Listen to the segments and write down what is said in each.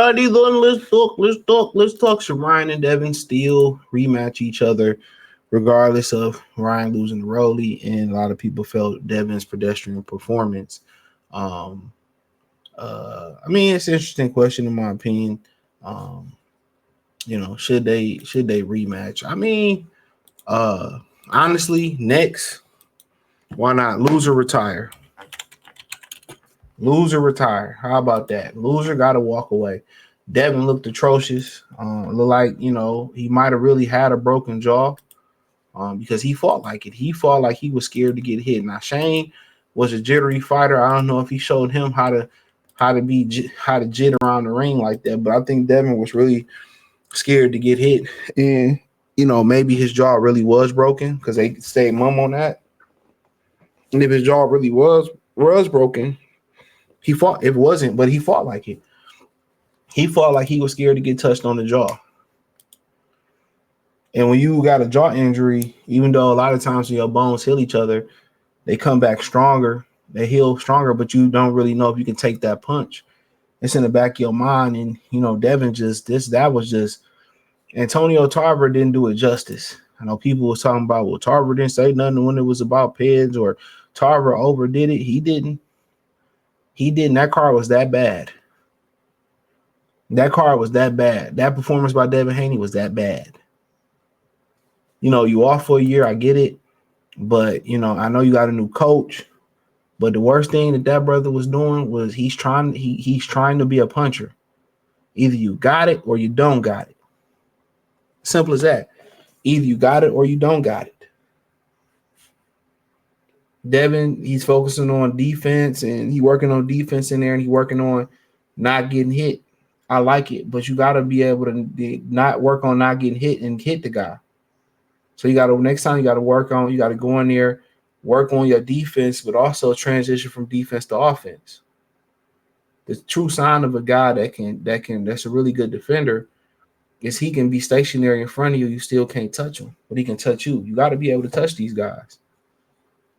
everybody going, let's talk. So Ryan and Devin still rematch each other, regardless of Ryan losing the Rollie, and a lot of people felt Devin's pedestrian performance. Um, I mean, it's an interesting question in my opinion. Um, should they rematch? I mean, honestly, next, why not lose or retire? Lose or retire. How about that? Loser got to walk away. Devin looked atrocious. Looked like he might have really had a broken jaw. Because he fought like it. He fought like he was scared to get hit. Now Shane was a jittery fighter. I don't know if he showed him how to jit around the ring like that. But I think Devin was really scared to get hit, and maybe his jaw really was broken because they stayed mum on that. And if his jaw really was broken, he fought. It wasn't, but he fought like it. He fought like he was scared to get touched on the jaw. And when you got a jaw injury, even though a lot of times when your bones heal each other, they come back stronger, they heal stronger, but you don't really know if you can take that punch. It's in the back of your mind. And, Devin that was just, Antonio Tarver didn't do it justice. I know people was talking about, well, Tarver didn't say nothing when it was about Peds or Tarver overdid it. He didn't. That card was that bad. That card was that bad. That performance by Devin Haney was that bad. You off for a year, I get it. But, I know you got a new coach. But the worst thing that brother was doing was he's trying to be a puncher. Either you got it or you don't got it. Simple as that. Either you got it or you don't got it. Devin, he's focusing on defense and he working on defense in there and he working on not getting hit. I like it, but you got to be able to not work on not getting hit and hit the guy. So next time you got to go in there, work on your defense, but also transition from defense to offense. The true sign of a guy that's a really good defender is he can be stationary in front of you. You still can't touch him, but he can touch you. You got to be able to touch these guys.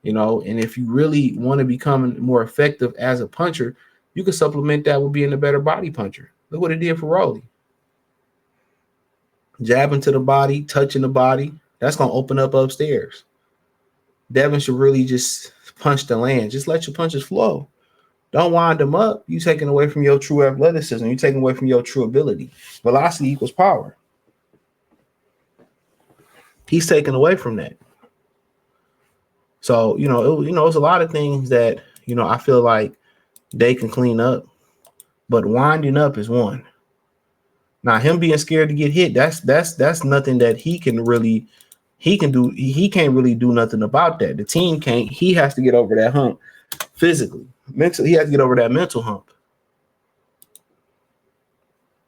And if you really want to become more effective as a puncher, you can supplement that with being a better body puncher. Look what it did for Rollie. Jabbing to the body, touching the body. That's going to open up upstairs. Devin should really just punch the land. Just let your punches flow. Don't wind them up. You taking away from your true athleticism. You taking away from your true ability. Velocity equals power. He's taken away from that. So, it's a lot of things that, I feel like they can clean up. But winding up is one. Now, him being scared to get hit, that's nothing that he can really – he can't really do nothing about that. The team can't. He has to get over that hump physically. Mentally, he has to get over that mental hump.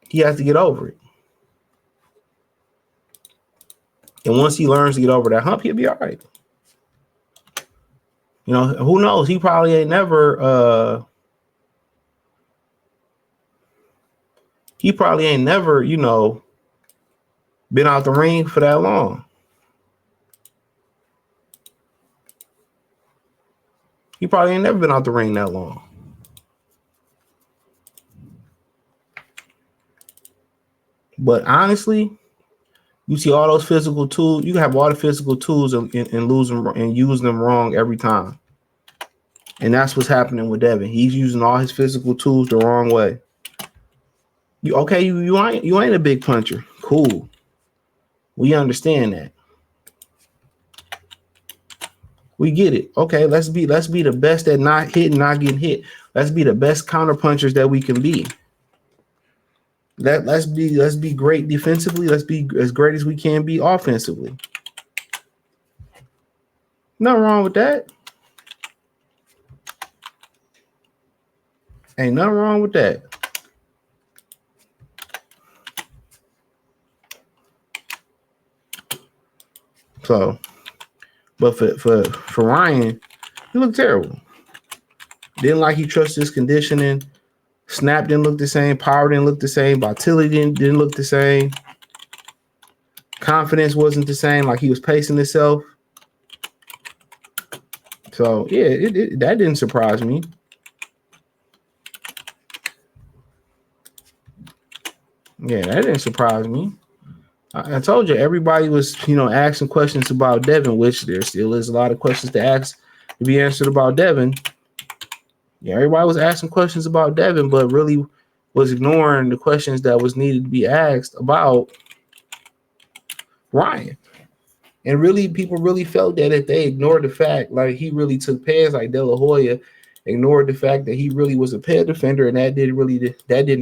He has to get over it. And once he learns to get over that hump, he'll be all right. Who knows? He probably ain't never been out the ring for that long. He probably ain't never been out the ring that long. But honestly, you see all those physical tools. You have all the physical tools and lose them and use them wrong every time. And that's what's happening with Devin. He's using all his physical tools the wrong way. You ain't a big puncher. Cool. We understand that. We get it. Okay, let's be the best at not hitting, not getting hit. Let's be the best counter punchers that we can be. Let's be great defensively. Let's be as great as we can be offensively. Nothing wrong with that. Ain't nothing wrong with that. So, but for Ryan, he looked terrible. Didn't like he trusted his conditioning. Snap didn't look the same. Power didn't look the same. Vitality didn't look the same. Confidence wasn't the same. Like he was pacing himself. So yeah, that didn't surprise me. Yeah, that didn't surprise me. I told you everybody was, asking questions about Devin, which there still is a lot of questions to ask to be answered about Devin. Yeah, everybody was asking questions about Devin, but really was ignoring the questions that was needed to be asked about Ryan. And really, people really felt that if they ignored the fact, like he really took pads, like De La Hoya ignored the fact that he really was a pad defender, and that didn't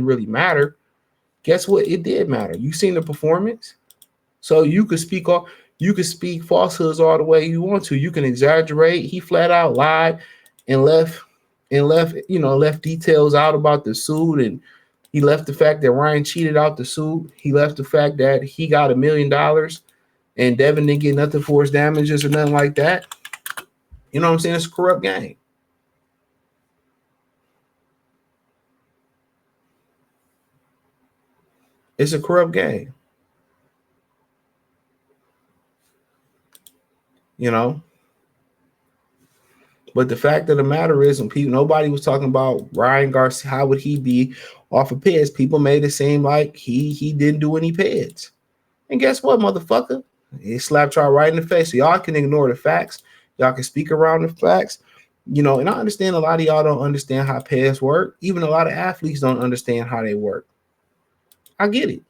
really matter. Guess what? It did matter. You seen the performance, so you could speak falsehoods all the way you want to. You can exaggerate. He flat out lied and left details out about the suit, and he left the fact that Ryan cheated out the suit. He left the fact that he got $1 million and Devin didn't get nothing for his damages or nothing like that. You know what I'm saying? It's a corrupt game. It's a corrupt game. You know? But the fact of the matter is, when nobody was talking about Ryan Garcia, how would he be off of PEDs? People made it seem like he didn't do any PEDs. And guess what, motherfucker? He slapped y'all right in the face. So y'all can ignore the facts. Y'all can speak around the facts. And I understand a lot of y'all don't understand how PEDs work. Even a lot of athletes don't understand how they work. I get it.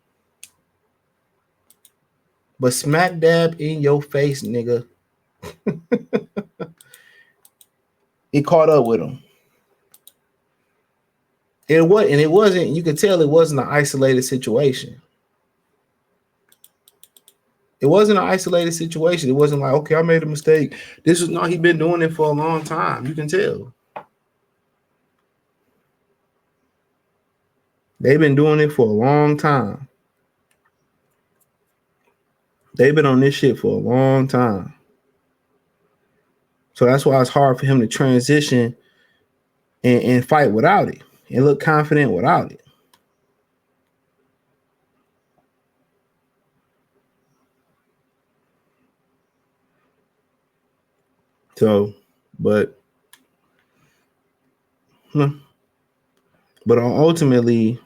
But smack dab in your face, nigga. It caught up with him. It wasn't, you could tell it wasn't an isolated situation. It wasn't an isolated situation. It wasn't like, okay, I made a mistake. He's been doing it for a long time. You can tell. They've been doing it for a long time. They've been on this shit for a long time. So that's why it's hard for him to transition and fight without it and look confident without it. So, but ultimately,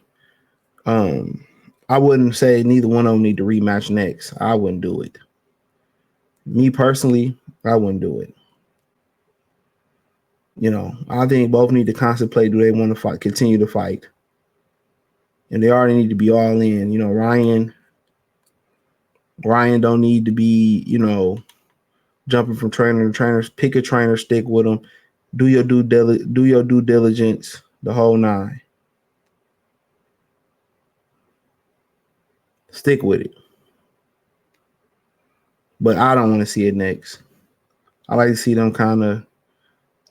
I wouldn't say neither one of them need to rematch next. I wouldn't do it. Me personally, I wouldn't do it. I think both need to contemplate, do they want to fight, continue to fight? And they already need to be all in. Ryan don't need to be, jumping from trainer to trainer. Pick a trainer, stick with them. Do your due diligence, the whole nine. Stick with it. But I don't want to see it next. I like to see them kind of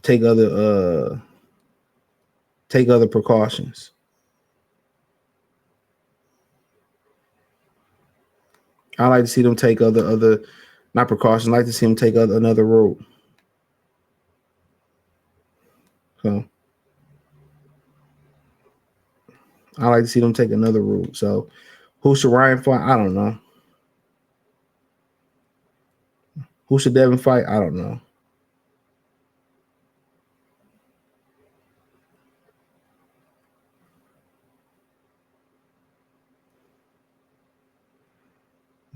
take other precautions. I like to see them take other not precautions. I like to see them take another road. So I like to see them take another route. So who should Ryan fight? I don't know. Who should Devin fight? I don't know.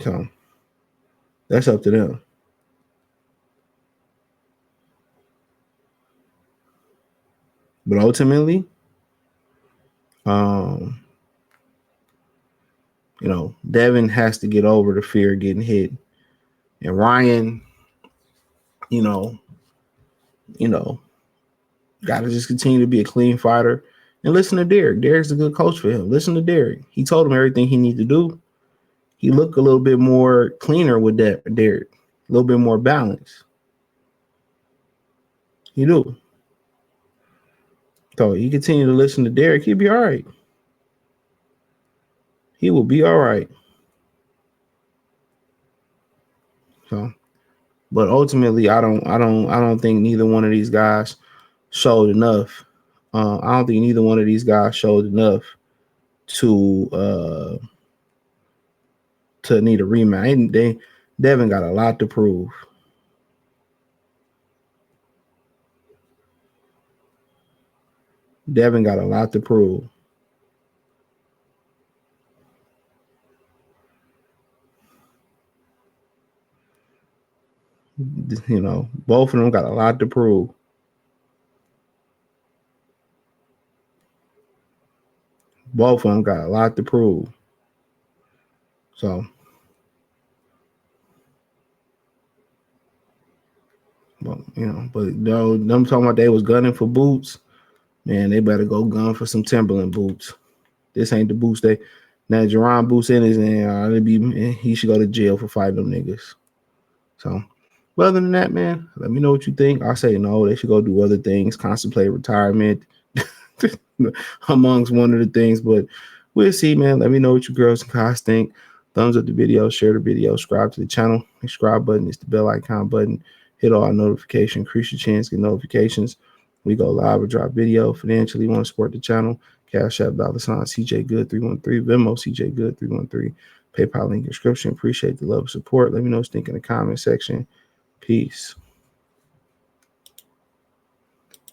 So that's up to them. But ultimately, Devin has to get over the fear of getting hit. And Ryan, you know, got to just continue to be a clean fighter and listen to Derek. Derek's a good coach for him. Listen to Derek. He told him everything he needed to do. He looked a little bit more cleaner with that Derek, a little bit more balanced. He do. So you continue to listen to Derek, he'll be all right. He will be all right. So, but ultimately, I don't think neither one of these guys showed enough. I don't think neither one of these guys showed enough to need a rematch. Devin got a lot to prove. Devin got a lot to prove. You know, both of them got a lot to prove. Both of them got a lot to prove. So, well, you know, but no, them talking about they was gunning for boots. Man, they better go gun for some Timberland boots. This ain't the boots they. Now Jerron boots in his hand. He should go to jail for fighting them niggas. So, but other than that, man, let me know what you think. I say no, they should go do other things, contemplate retirement, amongst one of the things. But we'll see, man. Let me know what you girls and guys think. Thumbs up the video, share the video, subscribe to the channel. The subscribe button is the bell icon button. Hit all our notifications, increase your chance, get notifications. We go live or drop video. Financially, want to support the channel. Cash App, $ CJ Good 313, Venmo CJ Good 313, PayPal link description. Appreciate the love and support. Let me know what you think in the comment section. Peace.